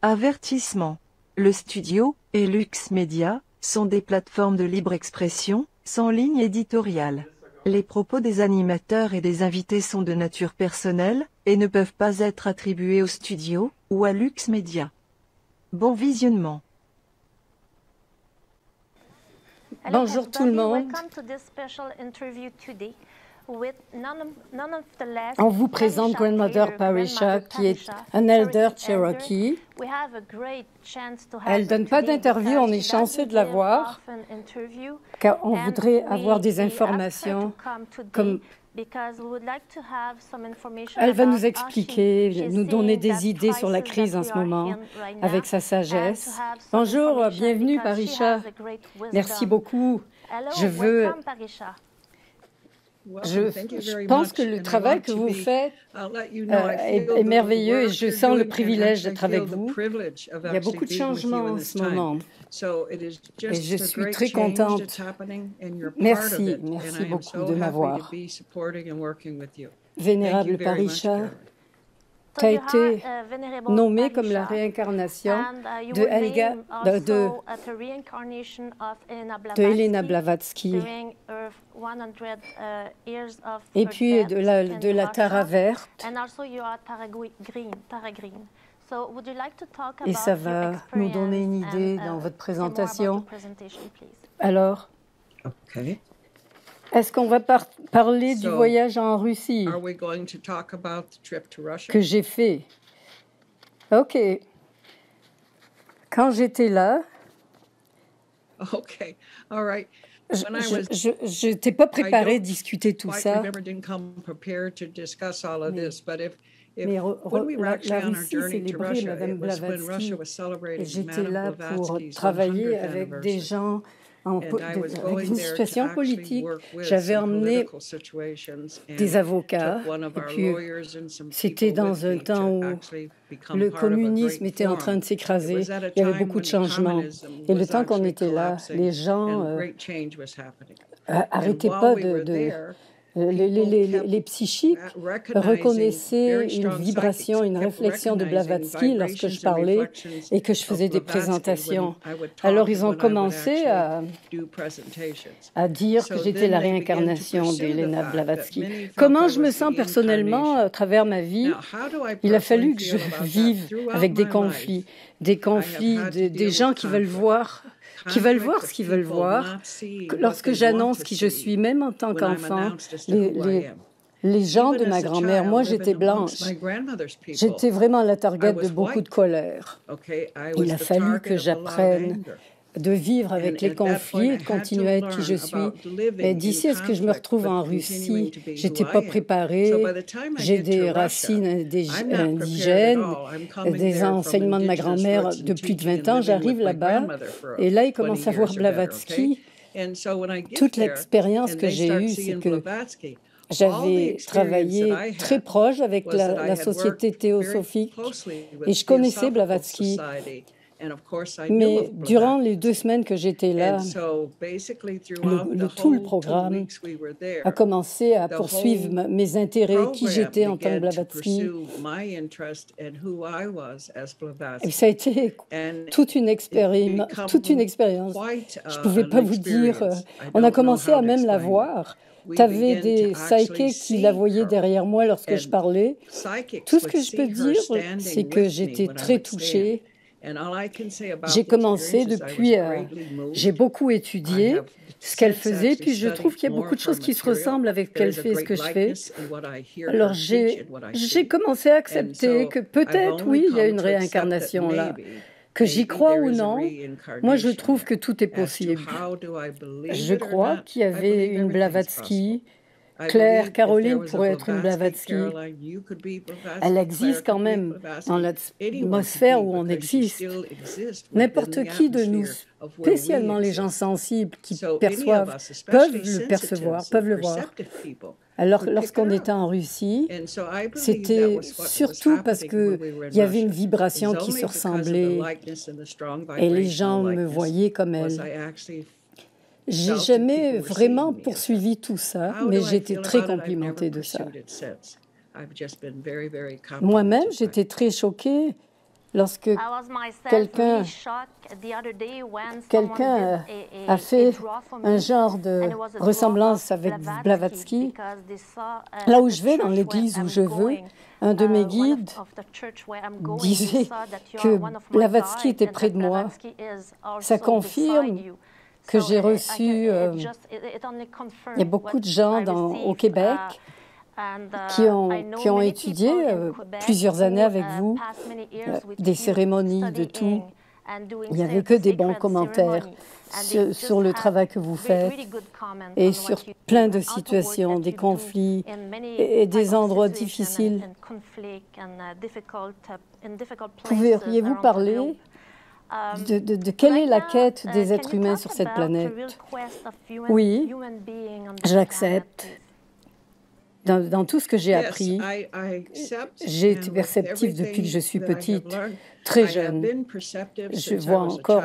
Avertissement. Le studio et Lux Media sont des plateformes de libre expression, sans ligne éditoriale. Les propos des animateurs et des invités sont de nature personnelle, et ne peuvent pas être attribués au studio ou à Lux Media. Bon visionnement. Bonjour tout le monde. On vous présente Grandmother Parisha, qui est un elder Cherokee. Elle ne donne pas d'interview, on est chanceux de la voir, car on voudrait avoir des informations comme... Elle va nous expliquer, nous donner des idées sur la crise en ce moment, avec sa sagesse. Bonjour, bienvenue Parisha. Merci beaucoup. Je pense que le travail que vous faites est merveilleux et je sens le privilège d'être avec vous. Il y a beaucoup de changements en ce moment et je suis très contente. Merci beaucoup de m'avoir. Vénérable Parisha, tu as été nommée comme la réincarnation de Helena Blavatsky et puis de la Tara verte. Et ça va nous donner une idée dans votre présentation. Alors, est-ce qu'on va parler du voyage en Russie que j'ai fait? OK. Quand j'étais là, je n'étais pas préparée à discuter tout ça. Mais la Russie célébrait Mme Blavatsky et j'étais là pour travailler avec des gens avec une situation politique. J'avais emmené des avocats et puis c'était dans un temps où le communisme était en train de s'écraser. Il y avait beaucoup de changements. Et le temps qu'on était là, les gens n'arrêtaient pas les psychiques reconnaissaient une vibration, une réflexion de Blavatsky lorsque je parlais et que je faisais des présentations. Alors, ils ont commencé à dire que j'étais la réincarnation d'Helena Blavatsky. Comment je me sens personnellement à travers ma vie? Il a fallu que je vive avec des conflits, des gens qui veulent voir ce qu'ils veulent voir. Lorsque j'annonce qui je suis, même en tant qu'enfant, les gens de ma grand-mère, moi j'étais blanche, j'étais vraiment la target de beaucoup de colère. Il a fallu que j'apprenne de vivre avec les conflits et de continuer à être qui je suis. Et d'ici à ce que je me retrouve en Russie, je n'étais pas préparée. J'ai des racines indigènes, des enseignements de ma grand-mère de plus de 20 ans. J'arrive là-bas et là, il commence à voir Blavatsky. Toute l'expérience que j'ai eue, c'est que j'avais travaillé très proche avec la société théosophique et je connaissais Blavatsky. Mais durant les 2 semaines que j'étais là, tout le programme a commencé à poursuivre mes intérêts, qui j'étais en tant que Blavatsky. Et ça a été toute une expérience. Je ne pouvais pas vous dire. On a commencé à même la voir. Tu avais des psychics qui la voyaient derrière moi lorsque je parlais. Tout ce que je peux dire, c'est que j'étais très touchée. J'ai commencé depuis, j'ai beaucoup étudié ce qu'elle faisait, puis je trouve qu'il y a beaucoup de choses qui se ressemblent avec ce qu'elle fait et ce que je fais. Alors j'ai commencé à accepter que peut-être, oui, il y a une réincarnation là. Que j'y crois ou non, moi je trouve que tout est possible. Je crois qu'il y avait une Blavatsky. Claire, Caroline pourrait être une Blavatsky. Elle existe quand même dans l'atmosphère où on existe. N'importe qui de nous, spécialement les gens sensibles qui perçoivent, peuvent le percevoir, peuvent le voir. Alors, lorsqu'on était en Russie, c'était surtout parce qu'il y avait une vibration qui se ressemblait et les gens me voyaient comme elle. J'ai jamais vraiment poursuivi tout ça, mais j'ai été très complimentée de ça. Moi-même, j'étais très choquée lorsque quelqu'un a fait un genre de ressemblance avec Blavatsky, là où je vais, dans l'église où je veux, un de mes guides disait que Blavatsky était près de moi. Ça confirme que j'ai reçu... il y a beaucoup de gens au Québec qui ont étudié plusieurs années avec vous, des cérémonies, de tout. Il n'y avait que des bons commentaires sur le travail que vous faites et sur plein de situations, des conflits et des endroits difficiles. Pourriez-vous parler de quelle est la quête des êtres humains sur cette planète? Oui, j'accepte. Dans tout ce que j'ai appris, j'ai été perceptive depuis que je suis petite, très jeune. Je vois encore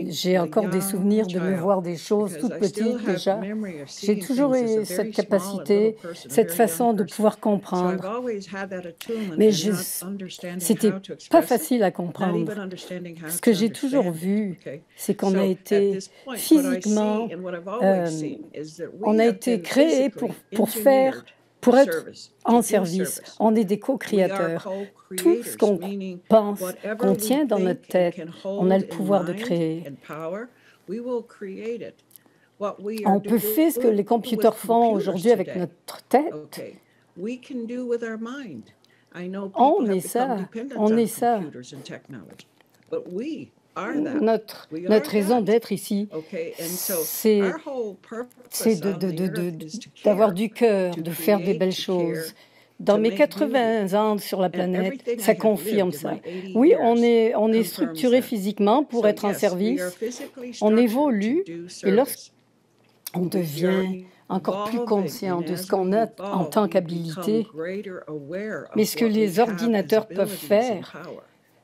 j'ai encore des souvenirs de me voir des choses toutes petites déjà. J'ai toujours eu cette capacité, cette façon de pouvoir comprendre. Mais c'était pas facile à comprendre. Ce que j'ai toujours vu, c'est qu'on a été physiquement, on a été créé pour être en service. On est des co-créateurs. Tout ce qu'on pense, qu'on tient dans notre tête, on a le pouvoir de créer. On peut faire ce que les computers font aujourd'hui avec notre tête. On est ça. Notre raison d'être ici, c'est d'avoir du cœur, de faire des belles choses. Dans mes 80 ans sur la planète, ça confirme ça. Oui, on est structuré physiquement pour être en service, on évolue, et lorsqu'on devient encore plus conscient de ce qu'on a en tant qu'habilité, mais ce que les ordinateurs peuvent faire,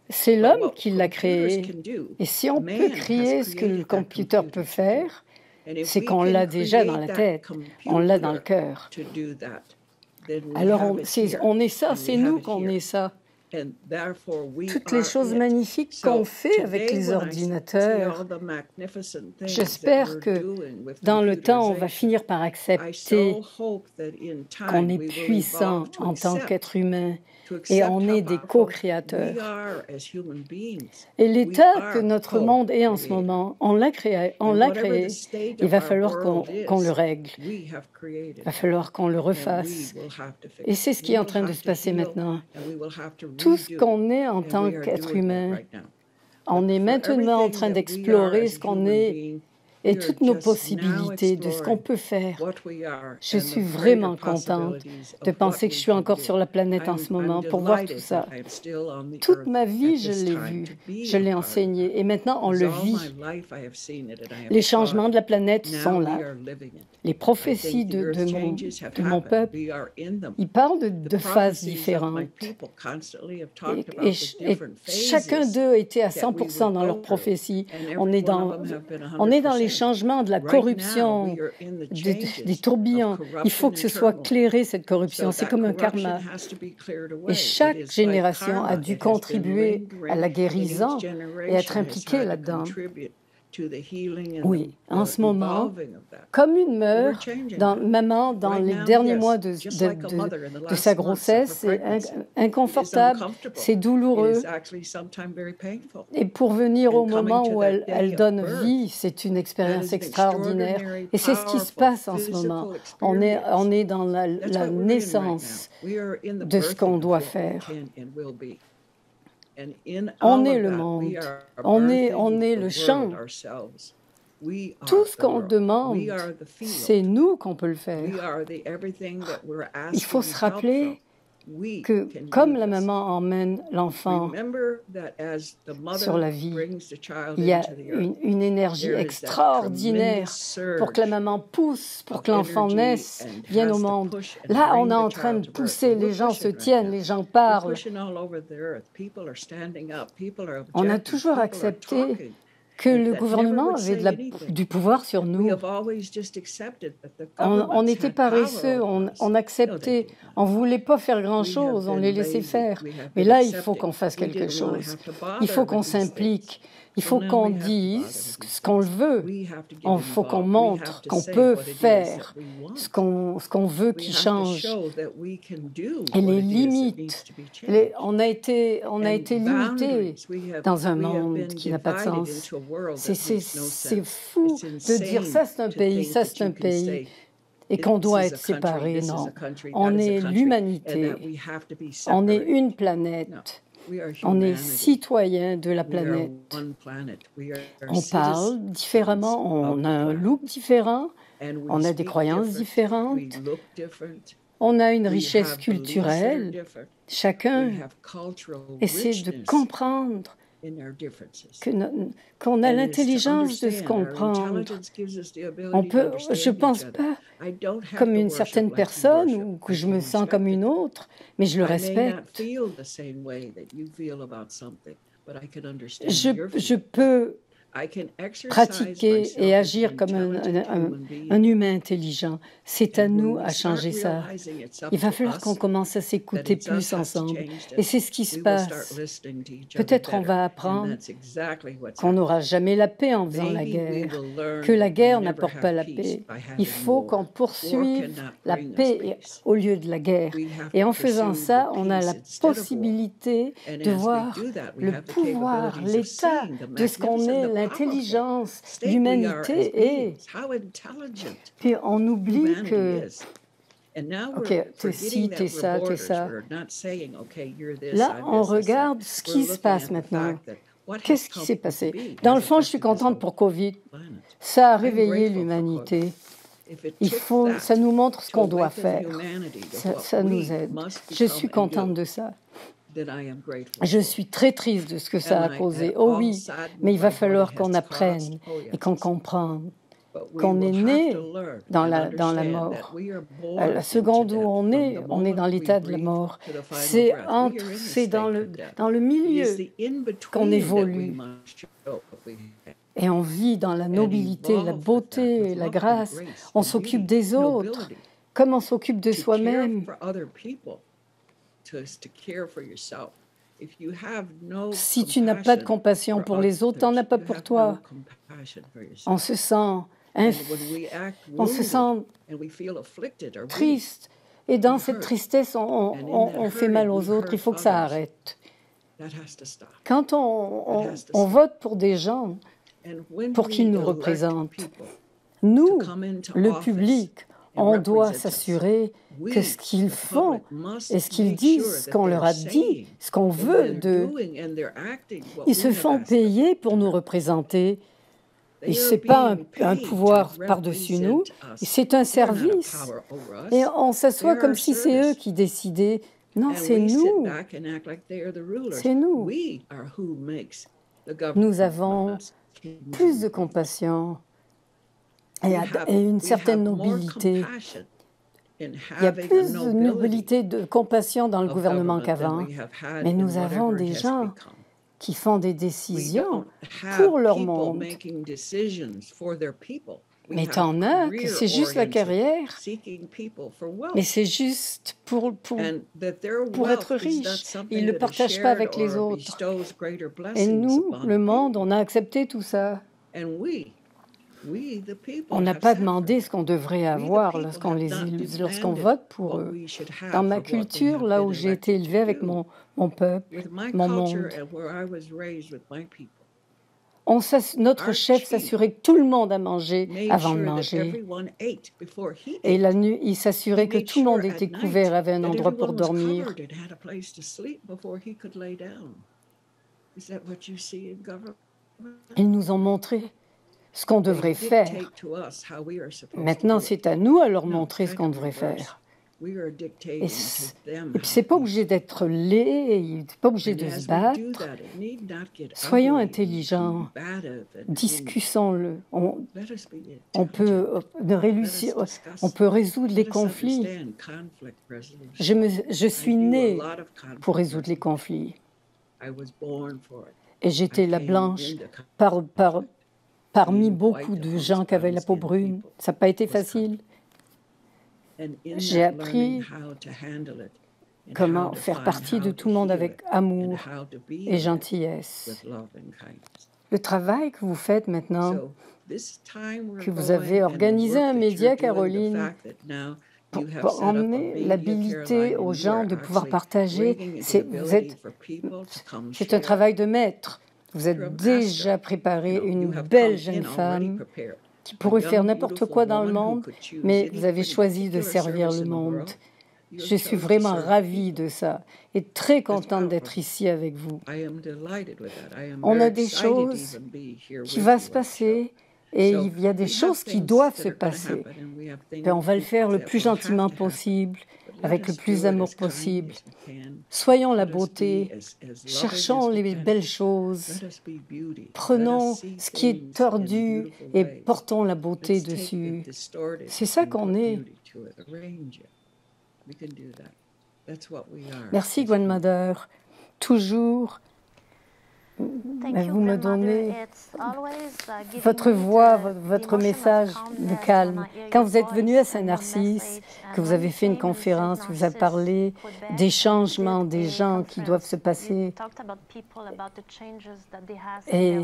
c'est l'homme qui l'a créé. Et si on peut créer ce que le computer peut faire, c'est qu'on l'a déjà dans la tête, on l'a dans le cœur. Alors on est ça, c'est nous qu'on est ça. Toutes les choses magnifiques qu'on fait avec les ordinateurs, j'espère que dans le temps, on va finir par accepter qu'on est puissant en tant qu'être humain et on est des co-créateurs. Et l'état que notre monde est en ce moment, on l'a créé. Il va falloir qu'on le règle. Il va falloir qu'on le refasse. Et c'est ce qui est en train de se passer maintenant. Tout ce qu'on est en tant qu'être humain, on est maintenant en train d'explorer ce qu'on est et toutes nos possibilités de ce qu'on peut faire. Je suis vraiment contente de penser que je suis encore sur la planète en ce moment pour voir tout ça. Toute ma vie, je l'ai vu, je l'ai enseigné et maintenant on le vit. Les changements de la planète sont là. Les prophéties de mon peuple, ils parlent de phases différentes. Et chacun d'eux était à 100% dans leurs prophéties. On est dans les changements de la corruption, des tourbillons. Il faut que ce soit clairé, cette corruption. C'est comme un karma. Et chaque génération a dû contribuer à la guérison et être impliquée là-dedans. Oui, en ce moment, comme une meurt, maman, dans les derniers mois de sa grossesse, c'est inconfortable, c'est douloureux. Et pour venir au moment où elle donne vie, c'est une expérience extraordinaire. Et c'est ce qui se passe en ce moment. On est dans la naissance de ce qu'on doit faire. On est le monde, on est le champ. Tout ce qu'on demande, c'est nous qu'on peut le faire. Il faut se rappeler que comme la maman emmène l'enfant sur la vie, il y a une énergie extraordinaire pour que la maman pousse, pour que l'enfant naisse, vienne au monde. Là, on est en train de pousser, les gens se tiennent, les gens parlent. On a toujours accepté que le gouvernement avait du pouvoir sur nous. On était paresseux, on acceptait, on ne voulait pas faire grand-chose, on les laissait faire. Mais là, il faut qu'on fasse quelque chose. Il faut qu'on s'implique. Il faut qu'on dise ce qu'on veut. Il faut qu'on montre qu'on peut faire ce qu'on veut qui change. Et les limites, on a été limité dans un monde qui n'a pas de sens. C'est fou de dire ça c'est un pays, ça c'est un pays. Et qu'on doit être séparés, non. On est l'humanité. On est une planète. On est citoyens de la planète. On parle différemment, on a un look différent, on a des croyances différentes, on a une richesse culturelle. Chacun essaie de comprendre qu'on a l'intelligence de se comprendre. Je ne pense pas comme une certaine personne ou que je me sens comme une autre, mais je le respecte. Je peux pratiquer et agir comme un humain intelligent. C'est à nous à changer ça. Il va falloir qu'on commence à s'écouter plus ensemble. Et c'est ce qui se passe. Peut-être on va apprendre qu'on n'aura jamais la paix en faisant la guerre, que la guerre n'apporte pas la paix. Il faut qu'on poursuive la paix au lieu de la guerre. Et en faisant ça, on a la possibilité de voir le pouvoir, l'état de ce qu'on est, l'intelligence, l'humanité est. Puis on oublie que, OK, t'es ci, t'es ça, t'es ça. Là, on regarde ce qui se passe maintenant. Qu'est-ce qui s'est passé? Dans le fond, je suis contente pour COVID. Ça a réveillé l'humanité. Ça nous montre ce qu'on doit faire. Ça nous aide. Je suis contente de ça. Je suis très triste de ce que ça a causé. Oh oui, mais il va falloir qu'on apprenne et qu'on comprenne qu'on est né dans la mort. La seconde où on est dans l'état de la mort. C'est dans le milieu qu'on évolue. Et on vit dans la nobilité, la beauté, la grâce. On s'occupe des autres comme on s'occupe de soi-même. Si tu n'as pas de compassion pour les autres, tu n'en as pas pour toi. On se sent triste. Et dans cette tristesse, on fait mal aux autres. Il faut que ça arrête. Quand on vote pour des gens, pour qu'ils nous représentent, nous, le public, on doit s'assurer que ce qu'ils font et ce qu'ils disent, ce qu'on leur a dit, ce qu'on veut d'eux, ils se font payer pour nous représenter. Et ce n'est pas un pouvoir par-dessus nous, c'est un service. Et on s'assoit comme si c'est eux qui décidaient. Non, c'est nous. C'est nous. Nous avons plus de compassion et une certaine nobilité. Il y a plus de nobilité, de compassion dans le gouvernement qu'avant, mais nous avons des gens qui font des décisions pour leur monde. Mais t'en as que c'est juste la carrière, mais c'est juste pour être riche. Ils ne le partagent pas avec les autres. Et nous, le monde, on a accepté tout ça. On n'a pas demandé ce qu'on devrait avoir lorsqu'on vote pour eux. Dans ma culture, là où j'ai été élevée avec mon peuple, mon monde, notre chef s'assurait que tout le monde a mangé avant de manger. Et la nuit, il s'assurait que tout le monde était couvert, avait un endroit pour dormir. Ils nous ont montré ce qu'on devrait faire. Maintenant, c'est à nous à leur montrer ce qu'on devrait faire. Et puis, c'est pas obligé d'être laid, c'est pas obligé de se battre. Soyons intelligents, discutons-le. On peut résoudre les conflits. Je suis née pour résoudre les conflits. Et j'étais la blanche parmi beaucoup de gens qui avaient la peau brune. Ça n'a pas été facile. J'ai appris comment faire partie de tout le monde avec amour et gentillesse. Le travail que vous faites maintenant, que vous avez organisé un média, Caroline, pour emmener l'habilité aux gens de pouvoir partager, c'est un travail de maître. Vous êtes déjà préparé une belle jeune femme qui pourrait faire n'importe quoi dans le monde, mais vous avez choisi de servir le monde. Je suis vraiment ravie de ça et très contente d'être ici avec vous. On a des choses qui vont se passer et il y a des choses qui doivent se passer. Et on va le faire le plus gentiment possible, avec le plus d'amour possible. Soyons la beauté, cherchons les belles choses, prenons ce qui est tordu et portons la beauté dessus. C'est ça qu'on est. Merci, Grandmother. Toujours, vous me donnez votre voix, votre message de calme. Quand vous êtes venu à Saint-Narcisse, que vous avez fait une conférence, vous avez parlé des changements, des gens qui doivent se passer, et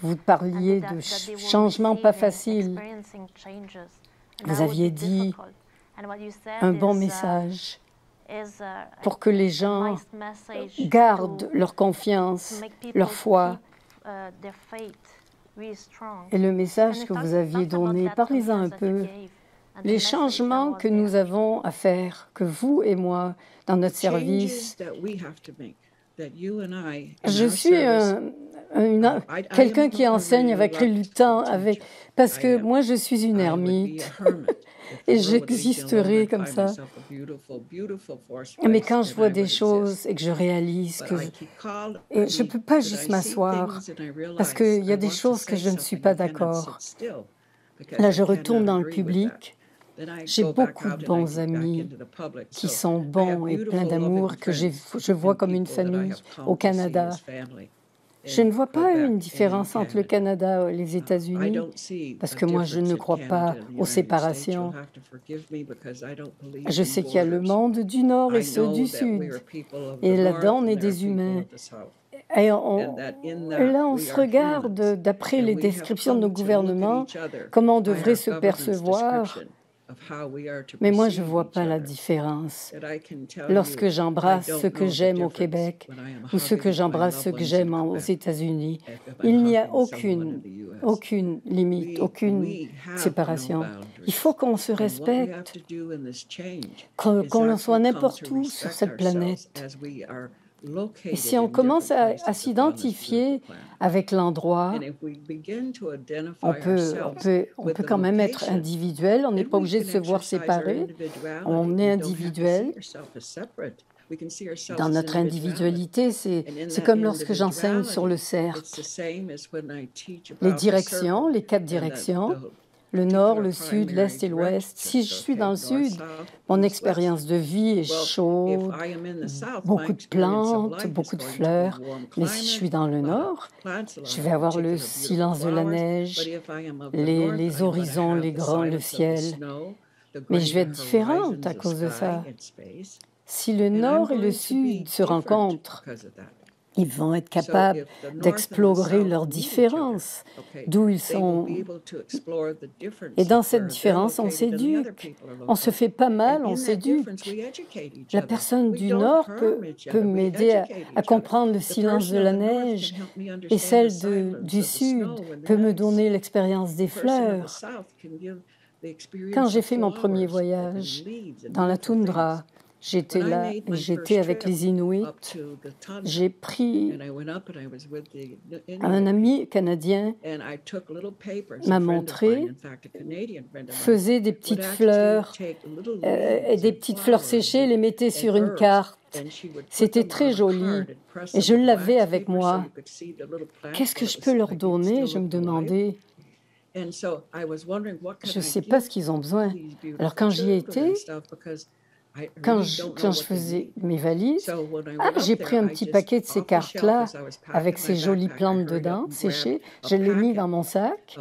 vous parliez de changements pas faciles. Vous aviez dit un bon message pour que les gens gardent leur confiance, leur foi. Et le message que vous aviez donné, parlez-en un peu. Les changements que nous avons à faire, que vous et moi, dans notre service. Je suis quelqu'un qui enseigne avec le temps, parce que moi, je suis une ermite. Et j'existerai comme ça. Mais quand je vois des choses et que je réalise que je ne peux pas juste m'asseoir, parce qu'il y a des choses que je ne suis pas d'accord. Là, je retourne dans le public. J'ai beaucoup de bons amis qui sont bons et pleins d'amour, que je vois comme une famille au Canada. Je ne vois pas une différence entre le Canada et les États-Unis, parce que moi, je ne crois pas aux séparations. Je sais qu'il y a le monde du Nord et ceux du Sud, et là-dedans, on est des humains. Et là, on se regarde, d'après les descriptions de nos gouvernements, comment on devrait se percevoir. Mais moi, je ne vois pas la différence. Lorsque j'embrasse ceux que j'aime au Québec ou ceux que j'embrasse ceux que j'aime aux États-Unis, il n'y a aucune limite, aucune séparation. Il faut qu'on se respecte, qu'on soit n'importe où sur cette planète. Et si on commence à s'identifier avec l'endroit, on peut quand même être individuel. On n'est pas obligé de se voir séparés. On est individuel. Dans notre individualité, c'est comme lorsque j'enseigne sur le cercle. Les directions, les 4 directions, le nord, le sud, l'est et l'ouest. Si je suis dans le sud, mon expérience de vie est chaude, beaucoup de plantes, beaucoup de fleurs. Mais si je suis dans le nord, je vais avoir le silence de la neige, les horizons, le ciel. Mais je vais être différente à cause de ça. Si le nord et le sud se rencontrent, ils vont être capables d'explorer leurs différences, d'où ils sont. Et dans cette différence, on s'éduque. On se fait pas mal, on s'éduque. La personne du Nord peut m'aider à comprendre le silence de la neige, et celle du Sud peut me donner l'expérience des fleurs. Quand j'ai fait mon premier voyage dans la toundra, j'étais là et j'étais avec les Inuits. J'ai pris un ami canadien m'a montré, faisait des petites fleurs et des petites fleurs séchées, les mettait sur une carte. C'était très joli et je l'avais avec moi. Qu'est-ce que je peux leur donner? Je me demandais. Je ne sais pas ce qu'ils ont besoin. Alors quand j'y étais, quand je faisais mes valises, j'ai pris un petit paquet de ces cartes-là avec ces jolies plantes dedans, séchées. Je l'ai mis dans mon sac.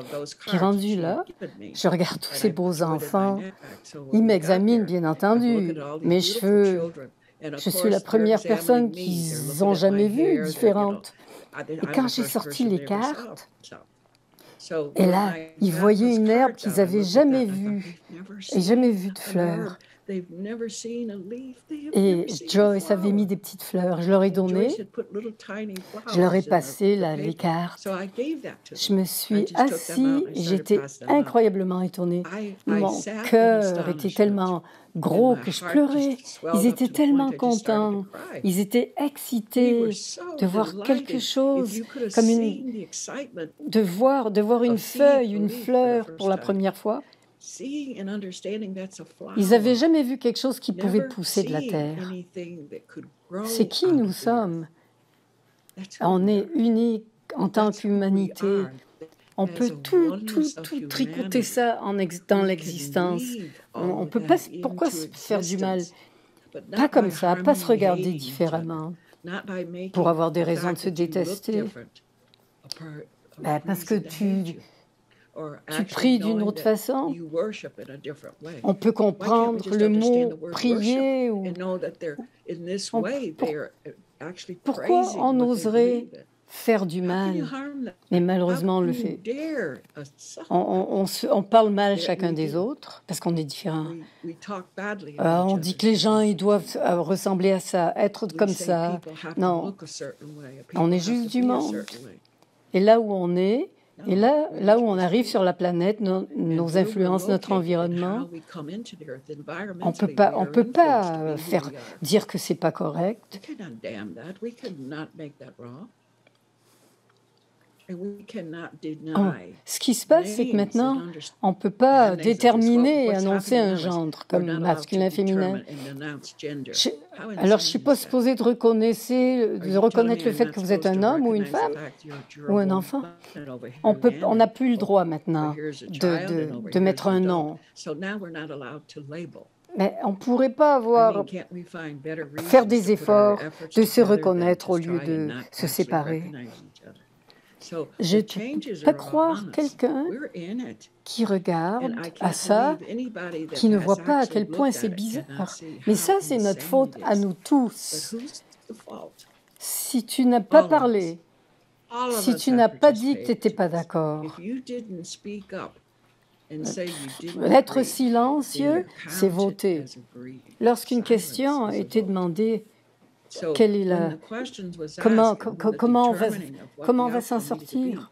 Puis rendu là, je regarde tous ces beaux enfants. Ils m'examinent, bien entendu. Mes cheveux, je suis la première personne qu'ils n'ont jamais vue différente. Et quand j'ai sorti les cartes, et là, ils voyaient une herbe qu'ils n'avaient jamais vue, et jamais vue de fleurs. Et Joyce avait mis des petites fleurs. Je leur ai donné. Je leur ai passé les cartes. Je me suis assise et j'étais incroyablement étonnée. Mon cœur était tellement gros que je pleurais. Ils étaient tellement contents. Ils étaient excités de voir quelque chose, comme de voir une feuille, une fleur pour la première fois. Ils n'avaient jamais vu quelque chose qui pouvait pousser de la terre. C'est qui nous sommes. On est unique en tant qu'humanité. On peut tout tricoter ça dans l'existence. On ne peut pas... Pourquoi se faire du mal? Pas comme ça, pas se regarder différemment pour avoir des raisons de se détester. Parce que tu pries d'une autre façon. On peut comprendre le mot prier ou pourquoi on oserait faire du mal, mais malheureusement on le fait. On parle mal chacun des autres parce qu'on est différents. On dit que les gens ils doivent ressembler à ça, être comme ça. Non, on est juste du monde. Et là où on est, et là où on arrive sur la planète, nos influences, notre environnement, on peut pas dire que c'est pas correct. Ce qui se passe, c'est que maintenant, on ne peut pas déterminer et annoncer un gendre comme masculin, féminin. Alors, je ne suis pas supposée de reconnaître le fait que vous êtes un homme ou une femme ou un enfant. On n'a plus le droit maintenant de mettre un nom. Mais on ne pourrait pas faire des efforts de se reconnaître au lieu de se séparer. Je ne peux pas croire quelqu'un qui regarde à ça, qui ne voit pas à quel point c'est bizarre. Mais ça, c'est notre faute à nous tous. Si tu n'as pas parlé, si tu n'as pas dit que tu n'étais pas d'accord, être silencieux, c'est voter. Lorsqu'une question a été demandée, quelle est comment on va s'en sortir?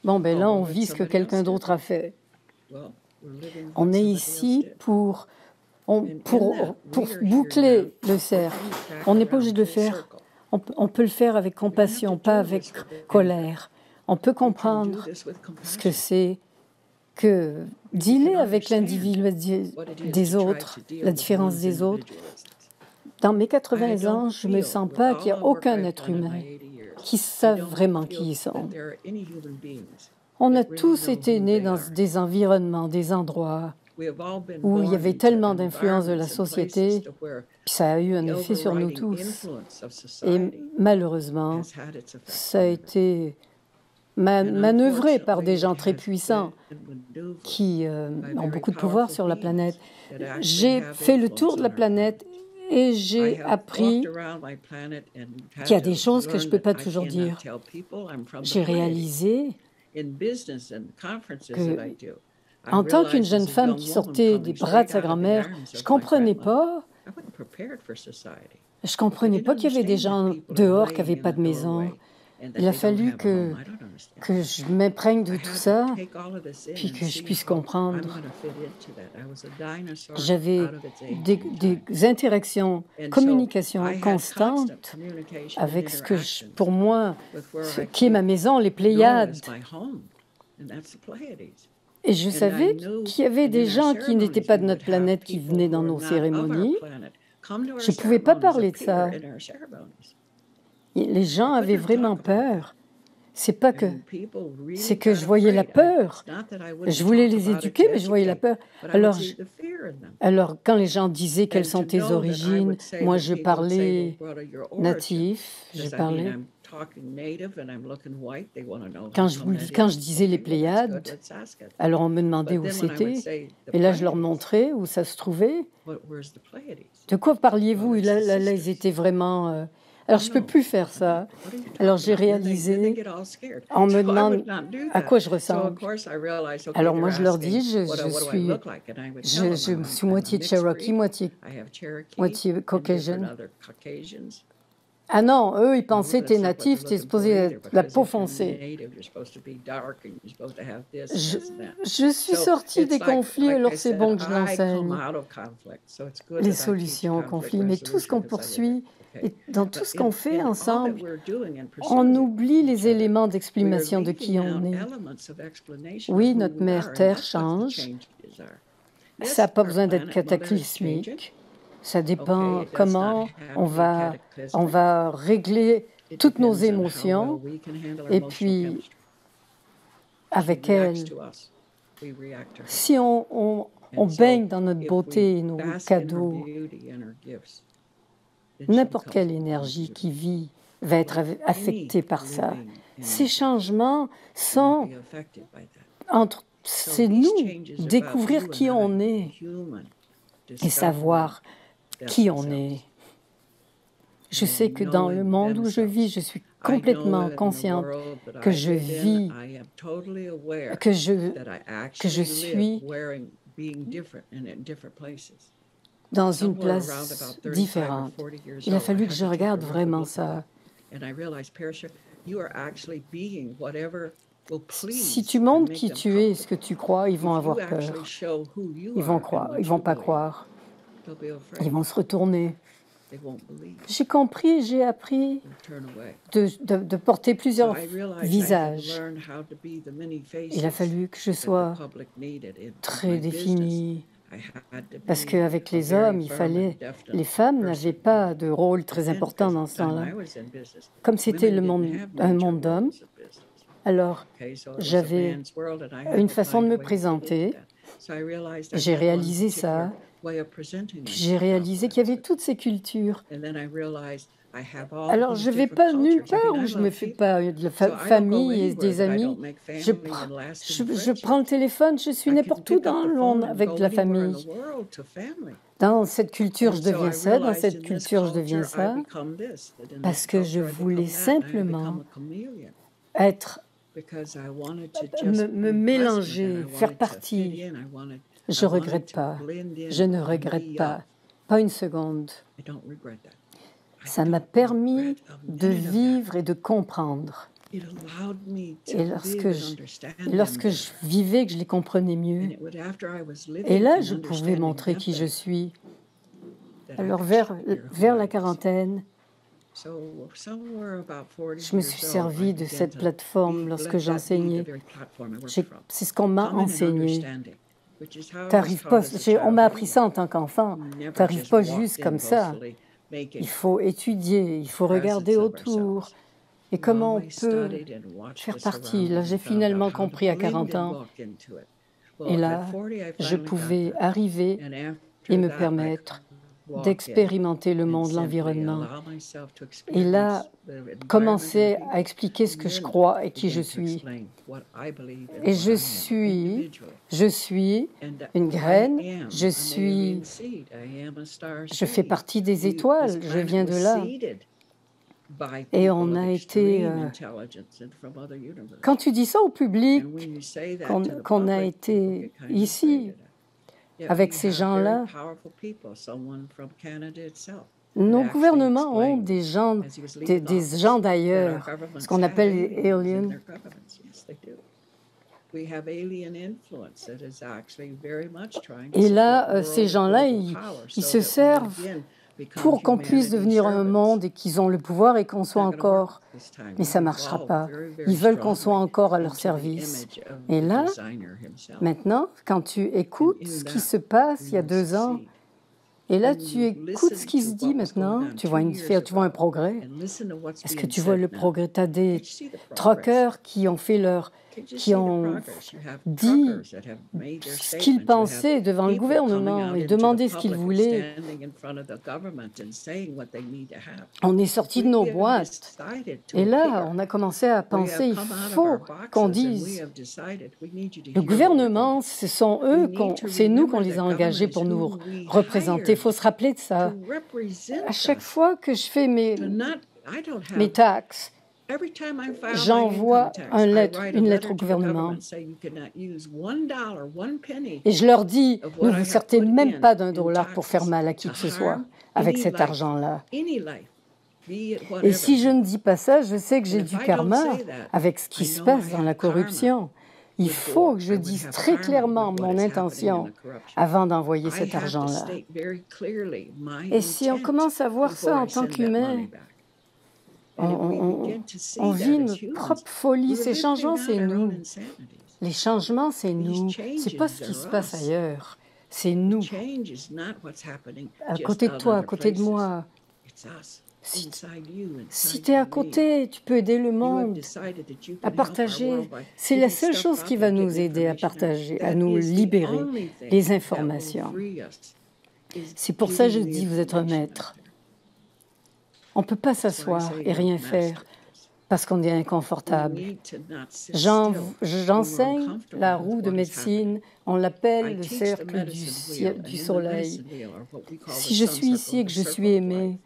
Bon, ben là, on vit ce que quelqu'un d'autre a fait. On est ici pour boucler le cercle. On n'est pas obligé de le faire. On peut le faire avec compassion, pas avec colère. On peut comprendre ce que c'est que dealer avec l'individu des autres, la différence des autres. Dans mes 80 ans, je ne me sens pas qu'il n'y a aucun être humain qui savent vraiment qui ils sont. On a tous été nés dans des environnements, des endroits où il y avait tellement d'influence de la société, puis ça a eu un effet sur nous tous. Et malheureusement, ça a été manœuvré par des gens très puissants qui ont beaucoup de pouvoir sur la planète. J'ai fait le tour de la planète et j'ai appris qu'il y a des choses que je ne peux pas toujours dire. J'ai réalisé que, en tant qu'une jeune femme qui sortait des bras de sa grand-mère, je ne comprenais pas qu'il y avait des gens dehors qui n'avaient pas de maison. Il a fallu que je m'imprègne de tout ça, puis que je puisse comprendre. J'avais des interactions, communications constantes avec pour moi, ce qui est ma maison, les Pléiades. Et je savais qu'il y avait des gens qui n'étaient pas de notre planète qui venaient dans nos cérémonies. Je ne pouvais pas parler de ça. Les gens avaient vraiment peur. C'est pas que, c'est que je voyais la peur. Je voulais les éduquer, mais je voyais la peur. Alors quand les gens disaient quelles sont tes origines, moi je parlais natif, je parlais. Quand je disais les Pléiades, alors on me demandait où c'était, et là je leur montrais où ça se trouvait. De quoi parliez-vous? Là, ils étaient vraiment... Alors je ne peux plus faire ça. Alors j'ai réalisé, on me demande à quoi je ressemble. Alors moi je leur dis, je suis moitié Cherokee, moitié Caucasian. Ah non, eux, ils pensaient que tu es natif, tu es supposé être la peau foncée. Je suis sortie des conflits, alors c'est bon que je l'enseigne. Les solutions aux conflits, mais tout ce qu'on poursuit, et dans tout ce qu'on fait ensemble, on oublie les éléments d'explication de qui on est. Oui, notre mère Terre change. Ça n'a pas besoin d'être cataclysmique. Ça dépend comment on va régler toutes nos émotions et puis avec elles, si on baigne dans notre beauté et nos cadeaux, n'importe quelle énergie qui vit va être affectée par ça. Ces changements sont c'est nous découvrir qui on est et savoir qui on est. Je sais que dans le monde où je vis, je suis complètement consciente que je vis, que je suis dans une place différente. Il a fallu que je regarde vraiment ça. Si tu montres qui tu es et ce que tu crois, ils vont avoir peur. Ils vont croire, ils vont pas croire. Ils vont se retourner. J'ai compris, j'ai appris de porter plusieurs visages. Il a fallu que je sois très définie. Parce qu'avec les hommes, les femmes n'avaient pas de rôle très important dans ce temps-là. Comme c'était un monde d'hommes, alors j'avais une façon de me présenter. J'ai réalisé ça. J'ai réalisé qu'il y avait toutes ces cultures. Alors, je ne vais pas nulle part où je ne me fais pas de la famille et des amis. Je prends le téléphone, je suis n'importe où dans le monde avec de la famille. Dans cette culture, je deviens ça, dans cette culture, je deviens ça, parce que je voulais simplement me mélanger, faire partie. Je ne regrette pas. Je ne regrette pas. Pas une seconde. Ça m'a permis de vivre et de comprendre. Et lorsque je vivais, que je les comprenais mieux, et là, je pouvais montrer qui je suis. Alors, vers la quarantaine, je me suis servi de cette plateforme lorsque j'enseignais. C'est ce qu'on m'a enseigné. On m'a appris ça en tant qu'enfant. Tu n'arrives pas juste comme ça. Il faut étudier, il faut regarder autour. Et comment on peut faire partie? Là, j'ai finalement compris à 40 ans. Et là, je pouvais arriver et me permettre d'expérimenter le monde, l'environnement. Et là, commencer à expliquer ce que je crois et qui je suis. Et je suis une graine, je fais partie des étoiles, je viens de là. Et on a été... Quand tu dis ça au public, qu'on a été ici, avec ces gens-là, nos gouvernements ont des gens d'ailleurs, ce qu'on appelle les aliens. Et là, ces gens-là, ils se servent pour qu'on puisse devenir un monde et qu'ils ont le pouvoir et qu'on soit encore. Mais ça ne marchera pas. Ils veulent qu'on soit encore à leur service. Et là, maintenant, quand tu écoutes ce qui se passe il y a 2 ans, Et là, tu écoutes ce qui se dit maintenant, tu vois un progrès. Est-ce que tu vois le progrès? Tu as des truckers qui ont dit ce qu'ils pensaient devant le gouvernement et demandé ce qu'ils voulaient. On est sorti de nos boîtes. Et là, on a commencé à penser, il faut qu'on dise, le gouvernement, c'est nous qu'on les a engagés pour nous représenter. Il faut se rappeler de ça. À chaque fois que je fais mes taxes, j'envoie une lettre au gouvernement et je leur dis, ne vous sortez même pas d'$1 pour faire mal à qui que ce soit avec cet argent-là. Et si je ne dis pas ça, je sais que j'ai du karma avec ce qui se passe dans la corruption. Il faut que je dise très clairement mon intention avant d'envoyer cet argent-là. Et si on commence à voir ça en tant qu'humain, on vit notre propre folie. Ces changements, c'est nous. Les changements, c'est nous. C'est pas ce qui se passe ailleurs. C'est nous. À côté de toi, à côté de moi. Si tu es à côté, tu peux aider le monde à partager. C'est la seule chose qui va nous aider à partager, à nous libérer les informations. C'est pour ça que je dis, vous êtes un maître. On ne peut pas s'asseoir et rien faire parce qu'on est inconfortable. J'enseigne la roue de médecine, on l'appelle le cercle du soleil. Si je suis ici et que je suis aimé,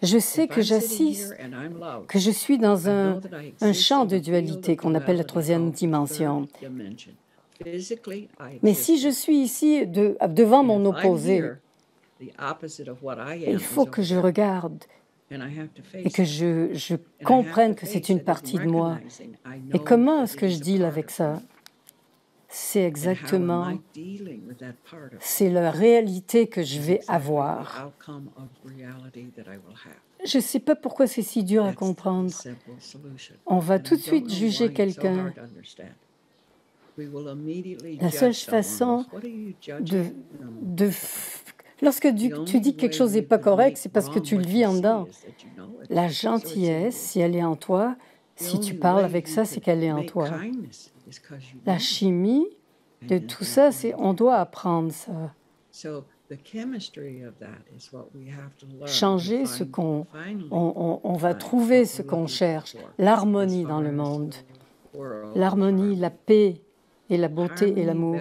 je sais que j'assiste, que je suis dans un champ de dualité qu'on appelle la troisième dimension. Mais si je suis ici devant mon opposé, il faut que je regarde et que je comprenne que c'est une partie de moi. Et comment est-ce que je deal avec ça? C'est exactement, c'est la réalité que je vais avoir. Je ne sais pas pourquoi c'est si dur à comprendre. On va tout de suite juger quelqu'un. La seule façon lorsque tu dis que quelque chose n'est pas correct, c'est parce que tu le vis en dedans. La gentillesse, si elle est en toi, si tu parles avec ça, c'est qu'elle est en toi. La chimie de tout ça, c'est on doit apprendre ça. Changer ce on va trouver ce qu'on cherche, l'harmonie dans le monde. L'harmonie, la paix et la beauté et l'amour.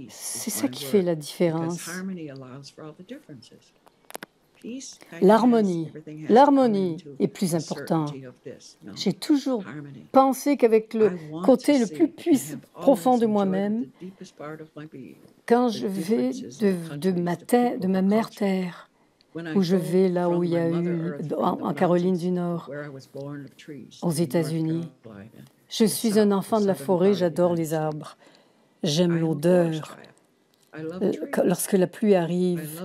C'est ça qui fait la différence. L'harmonie est plus importante. J'ai toujours pensé qu'avec le côté le plus profond de moi-même, quand je vais de ma mère terre, où je vais là où il y a eu, en Caroline du Nord, aux États-Unis, je suis un enfant de la forêt, j'adore les arbres. J'aime l'odeur. Lorsque la pluie arrive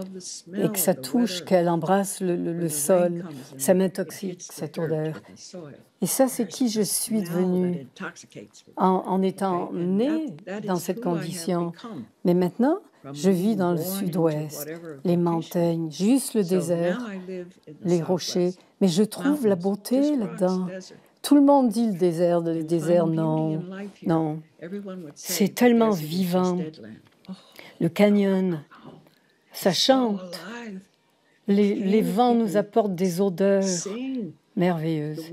et que ça touche, qu'elle embrasse le sol, ça m'intoxique, cette odeur. Et ça, c'est qui je suis devenue en étant née dans cette condition. Mais maintenant, je vis dans le sud-ouest, les montagnes, juste le désert, les rochers. Mais je trouve la beauté là-dedans. Tout le monde dit le désert, non, non. C'est tellement vivant. Le canyon, ça chante. Les vents nous apportent des odeurs merveilleuses.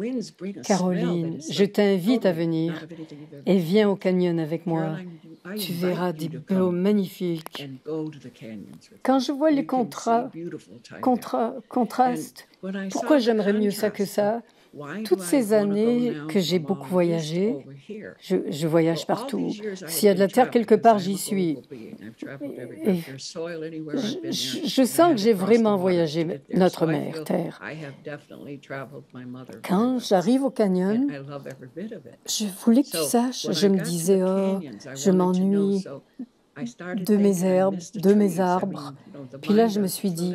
Caroline, je t'invite à venir et viens au canyon avec moi. Tu verras des beaux magnifiques. Quand je vois les contrastes, pourquoi j'aimerais mieux ça que ça? Toutes ces années que j'ai beaucoup voyagé, je voyage partout. S'il y a de la terre quelque part, j'y suis. Et je sens que j'ai vraiment voyagé notre mère, terre. Quand j'arrive au canyon, je voulais que tu saches, je me disais, oh, je m'ennuie de mes herbes, de mes arbres. Puis là, je me suis dit,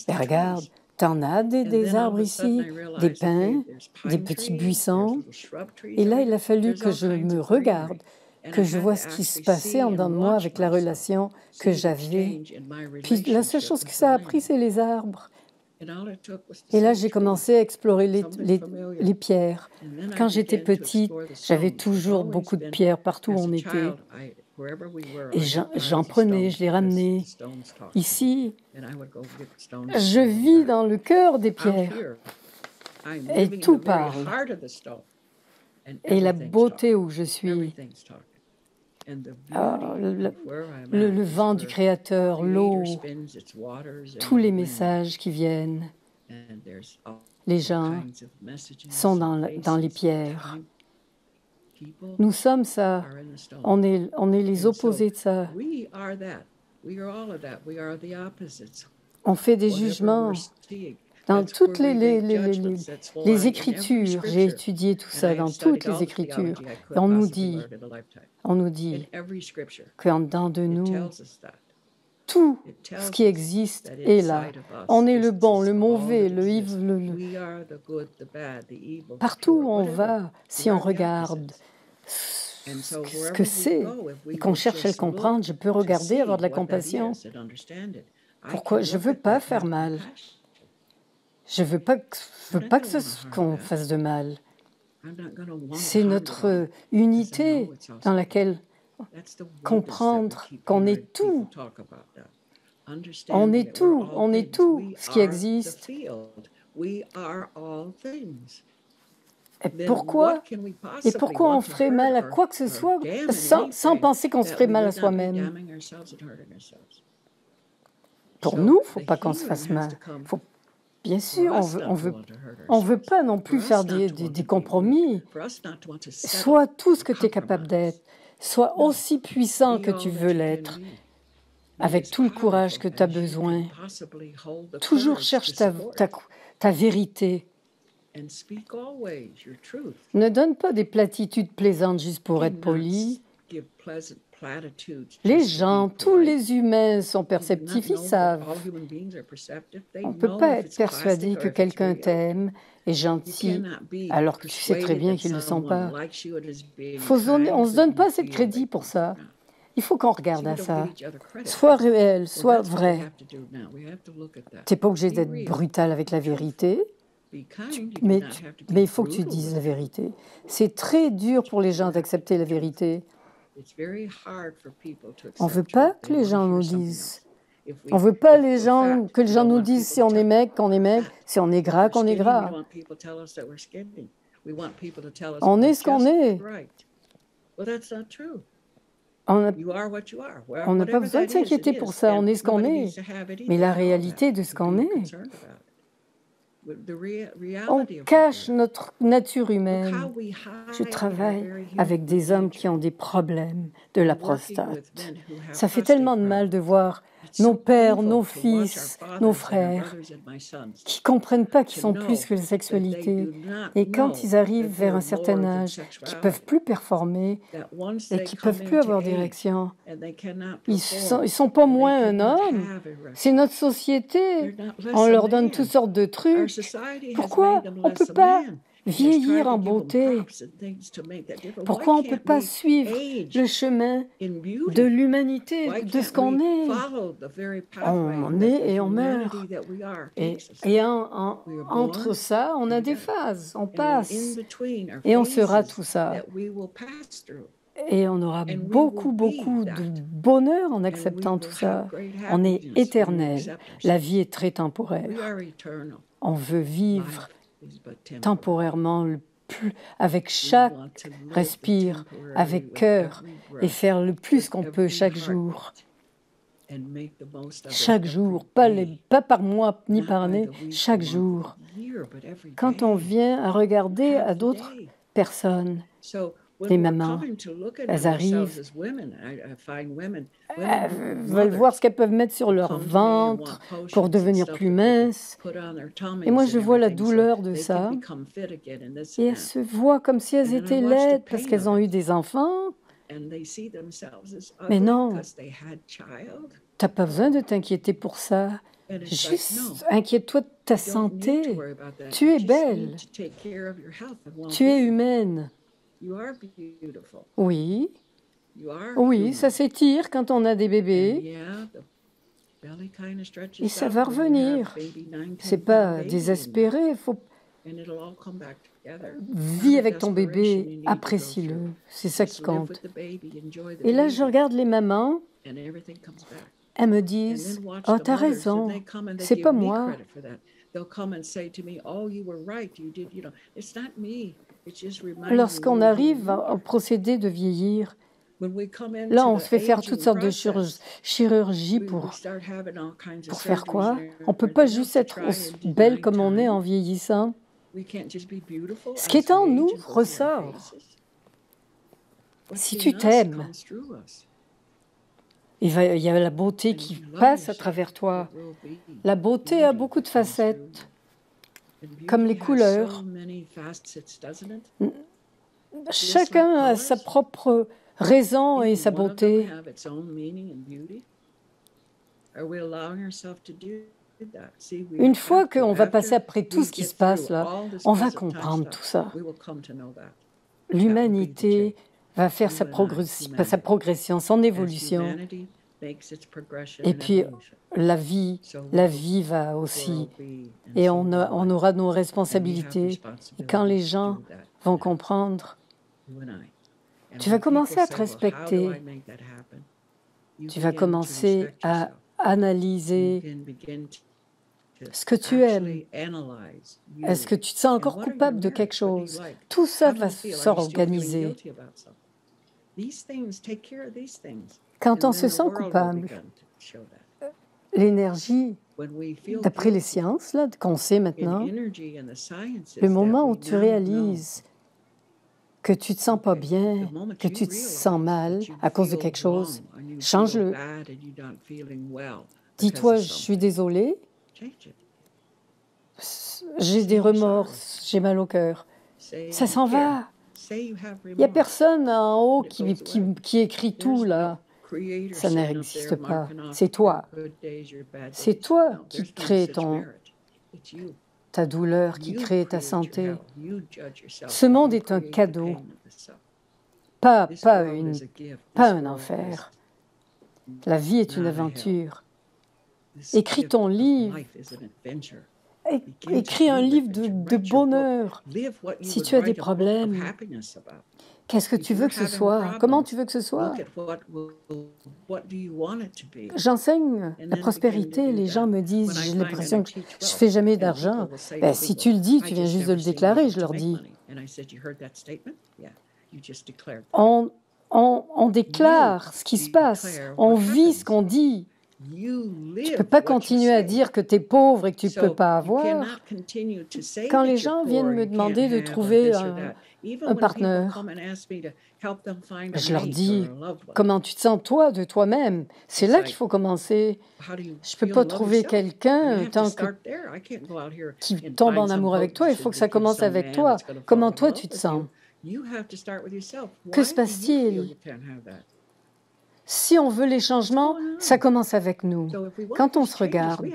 ben regarde, t'en as des arbres ici, des pins, des petits buissons. Et là, il a fallu que je me regarde. que je vois ce qui se passait en dedans de moi avec la relation que j'avais. Puis la seule chose que ça a appris, c'est les arbres. Et là, j'ai commencé à explorer les pierres. Quand j'étais petite, j'avais toujours beaucoup de pierres partout où on était. Et j'en prenais, je les ramenais. Ici, je vis dans le cœur des pierres. Et tout parle. Et la beauté où je suis. Le vent du Créateur, l'eau, tous les messages qui viennent. Les gens sont dans les pierres. Nous sommes ça. On est les opposés de ça. On fait des jugements. Dans toutes les Écritures, j'ai étudié tout ça dans toutes les Écritures. Et on nous dit qu'en dedans de nous, tout ce qui existe est là. On est le bon, le mauvais, Partout où on va, si on regarde ce que c'est et qu'on cherche à le comprendre, je peux regarder, avoir de la compassion. Pourquoi? Je ne veux pas faire mal. Je ne veux pas qu'on fasse de mal. C'est notre unité dans laquelle comprendre qu'on est tout. On est tout ce qui existe. Et pourquoi on ferait mal à quoi que ce soit sans penser qu'on se ferait mal à soi-même? Pour nous, il ne faut pas qu'on se fasse mal. Bien sûr, on veut pas non plus faire des compromis. Sois tout ce que tu es capable d'être. Sois aussi puissant que tu veux l'être, avec tout le courage que tu as besoin. Toujours cherche ta vérité. Ne donne pas des platitudes plaisantes juste pour être poli. Les gens, tous les humains sont perceptifs, ils savent. On ne peut pas être persuadé que quelqu'un t'aime, est gentil, alors que tu sais très bien qu'ils ne le sont pas. On ne se donne pas assez de crédit pour ça. Il faut qu'on regarde à ça. Soit réel, soit vrai. Tu n'es pas obligé d'être brutal avec la vérité, mais il faut que tu dises la vérité. C'est très dur pour les gens d'accepter la vérité. On ne veut pas que les gens nous disent. On ne veut pas que les gens nous disent si on est maigre, qu'on est maigre, si on est gras, qu'on est gras. On est ce qu'on est. On n'a pas besoin de s'inquiéter pour ça, on est ce qu'on est. Mais la réalité de ce qu'on est, on cache notre nature humaine. Je travaille avec des hommes qui ont des problèmes de la prostate. Ça fait tellement de mal de voir nos pères, nos fils, nos frères, qui ne comprennent pas qu'ils sont plus que la sexualité. Et quand ils arrivent vers un certain âge, qui ne peuvent plus performer et qui ne peuvent plus avoir d'érection, ils ne sont pas moins un homme. C'est notre société. On leur donne toutes sortes de trucs. Pourquoi on ne peut pas vieillir en beauté? Pourquoi on ne peut pas suivre le chemin de l'humanité, de ce qu'on est? On est et on meurt. Et entre ça, on a des phases, on passe. Et on sera tout ça. Et on aura beaucoup de bonheur en acceptant tout ça. On est éternel. La vie est très temporaire. On veut vivre temporairement avec chaque respire, avec cœur, et faire le plus qu'on peut chaque jour. Chaque jour, pas par mois ni par année, chaque jour. Quand on vient à regarder à d'autres personnes, les mamans, elles arrivent, elles veulent voir ce qu'elles peuvent mettre sur leur ventre pour devenir plus minces. Et moi, je vois la douleur de ça. Et elles se voient comme si elles étaient laides parce qu'elles ont eu des enfants. Mais non, tu n'as pas besoin de t'inquiéter pour ça. Juste inquiète-toi de ta santé. Tu es belle. Tu es humaine. Oui, Oui, ça s'étire quand on a des bébés et ça va revenir. C'est pas désespéré, faut vis avec ton bébé, apprécie-le, c'est ça qui compte. Et là, je regarde les mamans, elles me disent « Oh, t'as raison, c'est pas moi. » Lorsqu'on arrive au procédé de vieillir, là, on se fait faire toutes sortes de chirurgies pour faire quoi? On ne peut pas juste être aussi belle comme on est en vieillissant. Ce qui est en nous ressort. Si tu t'aimes, il y a la beauté qui passe à travers toi. La beauté a beaucoup de facettes, comme les couleurs. Chacun a sa propre raison et sa beauté. Une fois qu'on va passer après tout ce qui se passe là, on va comprendre tout ça. L'humanité va faire sa progression, son évolution. Et puis la vie va aussi. Et on aura nos responsabilités. Et quand les gens vont comprendre, tu vas commencer à te respecter. Tu vas commencer à analyser ce que tu aimes. Est-ce que tu te sens encore coupable de quelque chose? Tout ça va s'organiser. Quand on se sent coupable, l'énergie, d'après les sciences là, qu'on sait maintenant, le moment où tu réalises que tu ne te sens pas bien, que tu te sens mal à cause de quelque chose, change-le. Dis-toi, je suis désolée, j'ai des remords, j'ai mal au cœur. Ça s'en va. Il n'y a personne en haut qui écrit tout, là. Ça n'existe pas. C'est toi. C'est toi qui crée ta douleur, qui crée ta santé. Ce monde est un cadeau, pas un enfer. La vie est une aventure. Écris ton livre. Écris un livre de bonheur. Si tu as des problèmes, qu'est-ce que tu veux que ce soit? Comment tu veux que ce soit? J'enseigne la prospérité. Les gens me disent, j'ai l'impression que je ne fais jamais d'argent. Ben, si tu le dis, tu viens juste de le déclarer, je leur dis. On déclare ce qui se passe. On vit ce qu'on dit. Tu ne peux pas continuer à dire que tu es pauvre et que tu ne peux pas avoir. Quand les gens viennent me demander de trouver un partenaire, je leur dis, comment tu te sens toi, de toi-même? C'est là qu'il faut commencer. Je ne peux pas trouver quelqu'un qui tombe en amour avec toi, il faut que ça commence avec toi. Comment toi tu te sens? Que se passe-t-il? Si on veut les changements, ça commence avec nous. Quand on se regarde,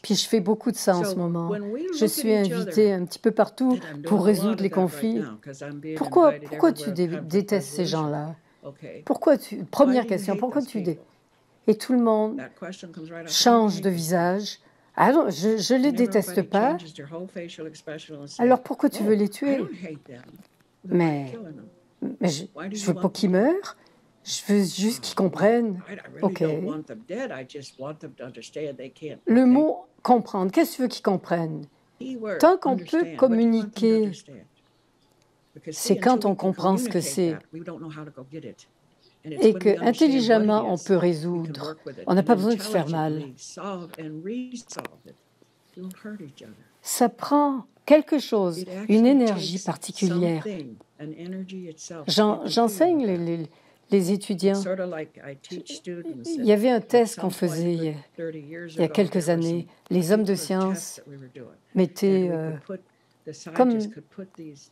puis je fais beaucoup de ça en ce moment, je suis invitée un petit peu partout pour résoudre les conflits. Pourquoi tu détestes ces gens-là? Première question, pourquoi tu détestes? Et tout le monde change de visage. Ah non, je ne les déteste pas. Alors pourquoi tu veux les tuer? Mais je ne veux pas qu'ils meurent. Je veux juste qu'ils comprennent. OK. Le mot « comprendre », qu'est-ce que tu veux qu'ils comprennent? Tant qu'on peut communiquer, c'est quand on comprend ce que c'est. Et qu'intelligemment, on peut résoudre. On n'a pas besoin de se faire mal. Ça prend quelque chose, une énergie particulière. J'enseigne les étudiants. Il y avait un test qu'on faisait il y a quelques années. Les hommes de science mettaient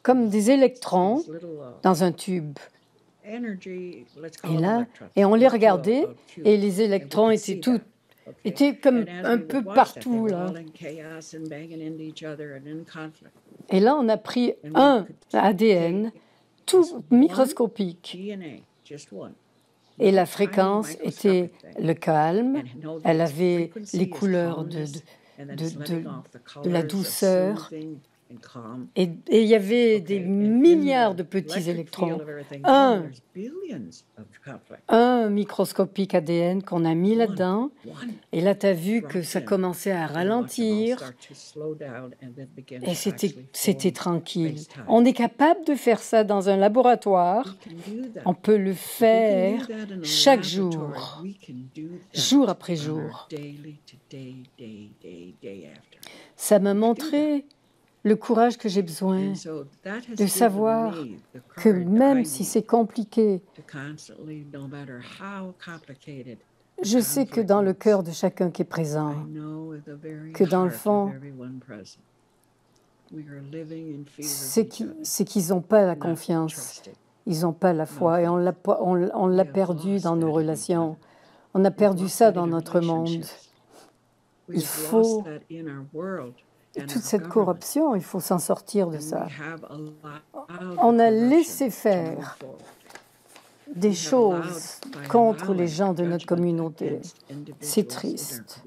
comme des électrons dans un tube. Et on les regardait, et les électrons étaient comme un peu partout, là. Et là, on a pris un ADN tout microscopique. Et la fréquence était le calme, elle avait les couleurs de la douceur, et il y avait des milliards de petits électrons. Un microscopique ADN qu'on a mis là-dedans, et là, tu as vu que ça commençait à ralentir, et c'était tranquille. On est capable de faire ça dans un laboratoire, on peut le faire chaque jour, jour après jour. Ça m'a montré le courage que j'ai besoin de savoir que même si c'est compliqué, je sais que dans le cœur de chacun qui est présent, que dans le fond, c'est qu'ils n'ont pas la confiance, ils n'ont pas la foi, et on l'a perdu dans nos relations. On a perdu ça dans notre monde. Il faut... Toute cette corruption, il faut s'en sortir de ça. On a laissé faire des choses contre les gens de notre communauté. C'est triste.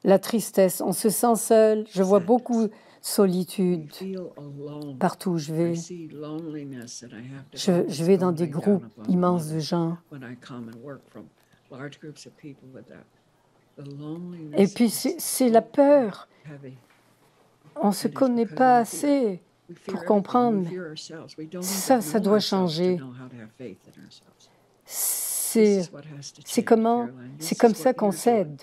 La tristesse, on se sent seul. Je vois beaucoup de solitude partout où je vais. Je vais dans des groupes immenses de gens. Et puis c'est la peur. On ne se connaît pas assez pour comprendre. Ça doit changer. C'est comme ça qu'on s'aide.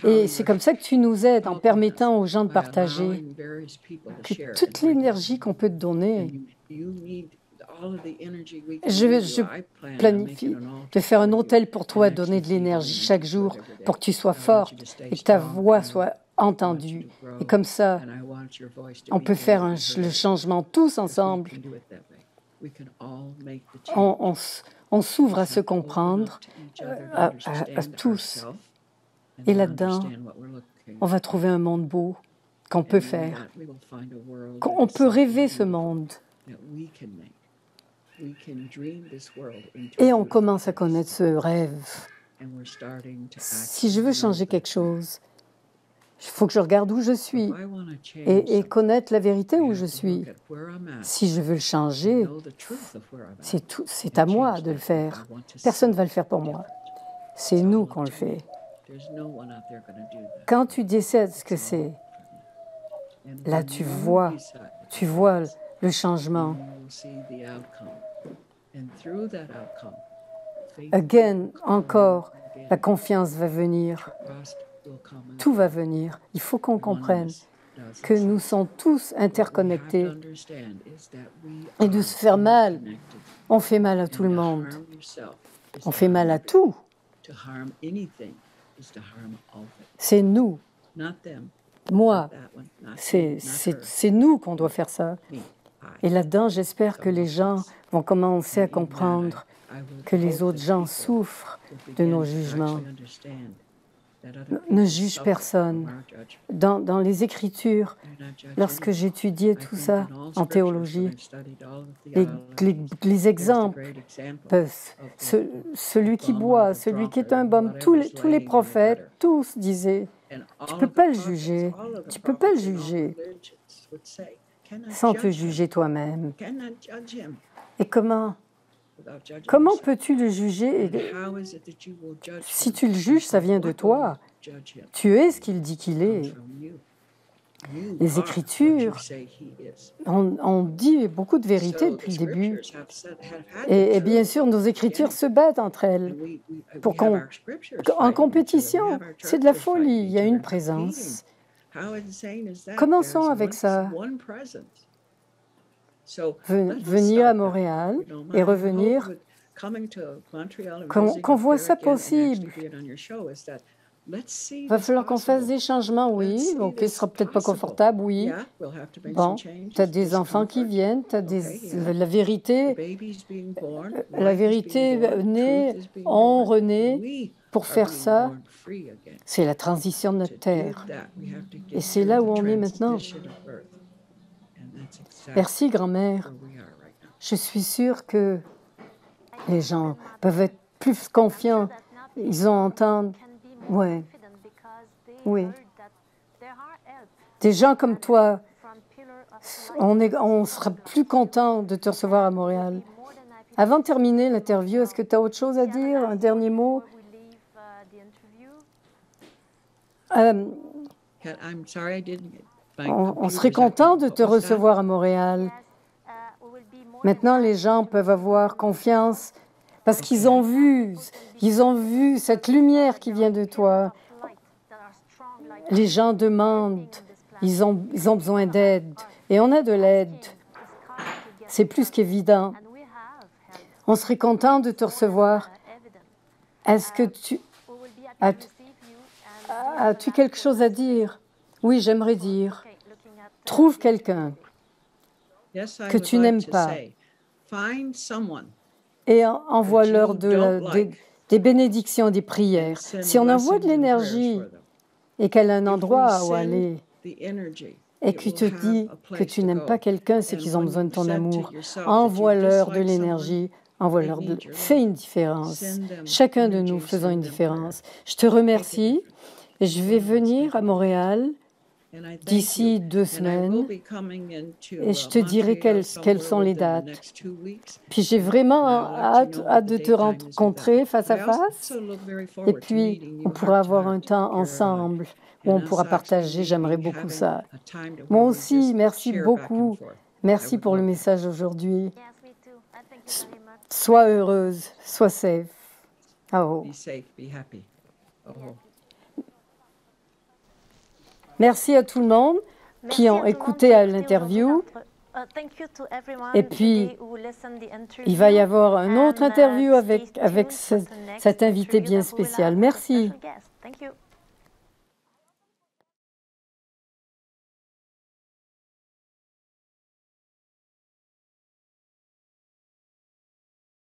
Et c'est comme ça que tu nous aides en permettant aux gens de partager que toute l'énergie qu'on peut te donner. Je planifie de faire un hôtel pour toi, donner de l'énergie chaque jour pour que tu sois forte et que ta voix soit entendue. Et comme ça, on peut faire le changement tous ensemble. On s'ouvre à se comprendre, à tous. Et là-dedans, on va trouver un monde beau qu'on peut faire. On peut rêver ce monde. Et on commence à connaître ce rêve. Si je veux changer quelque chose, il faut que je regarde où je suis et connaître la vérité où je suis. Si je veux le changer, c'est à moi de le faire. Personne ne va le faire pour moi. C'est nous qu'on le fait. Quand tu décèdes ce que c'est, là tu vois le changement. Again, encore, la confiance va venir. Tout va venir. Il faut qu'on comprenne que nous sommes tous interconnectés. Et de se faire mal, on fait mal à tout le monde. On fait mal à tout. C'est nous. Moi. C'est nous qu'on doit faire ça. Et là-dedans, j'espère que les gens vont commencer à comprendre que les autres gens souffrent de nos jugements. Ne juge personne. Dans les Écritures, lorsque j'étudiais tout ça en théologie, les exemples peuvent... Celui qui boit, celui qui est un bum, tous les prophètes, tous disaient, tu ne peux pas le juger, tu ne peux pas le juger sans te juger toi-même. Et comment peux-tu le juger? Si tu le juges, ça vient de toi. Tu es ce qu'il dit qu'il est. Les Écritures ont dit beaucoup de vérité depuis le début. Et bien sûr, nos Écritures se battent entre elles. En compétition, c'est de la folie. Il y a une présence. Commençons avec ça. Venir à Montréal et revenir, qu'on voit ça possible. Il va falloir qu'on fasse des changements, oui. OK, ce ne sera peut-être pas confortable, oui. Bon, tu as des enfants qui viennent, tu as la vérité naît, on renaît. Pour faire ça, c'est la transition de notre terre. Et c'est là où on est maintenant. Merci, grand-mère. Je suis sûre que Les gens peuvent être plus confiants. Ils entendent. Ouais. Oui. Des gens comme toi, on sera plus content de te recevoir à Montréal. Avant de terminer l'interview, est-ce que tu as autre chose à dire? Un dernier mot? On serait content de te recevoir à Montréal. Maintenant, les gens peuvent avoir confiance parce qu'ils ont vu cette lumière qui vient de toi. Les gens demandent, ils ont besoin d'aide et on a de l'aide. C'est plus qu'évident. On serait content de te recevoir. Est-ce que as-tu quelque chose à dire? Oui, j'aimerais dire. Trouve quelqu'un que tu n'aimes pas et envoie-leur des bénédictions, des prières. Si on envoie de l'énergie et qu'elle a un endroit où aller et que tu te dis que tu n'aimes pas quelqu'un, c'est qu'ils ont besoin de ton amour, envoie-leur de l'énergie, fais une différence. Chacun de nous faisons une différence. Je te remercie et je vais venir à Montréal d'ici 2 semaines et je te dirai quelles sont les dates. Puis j'ai vraiment hâte de te rencontrer face à face et puis on pourra avoir un temps ensemble où on pourra partager. J'aimerais beaucoup ça. Moi aussi, merci beaucoup. Merci pour le message aujourd'hui. Sois heureuse, sois safe. Oh. Merci à tout le monde qui ont écouté l'interview. Et puis, il va y avoir une autre interview avec cet invité bien spécial. Merci.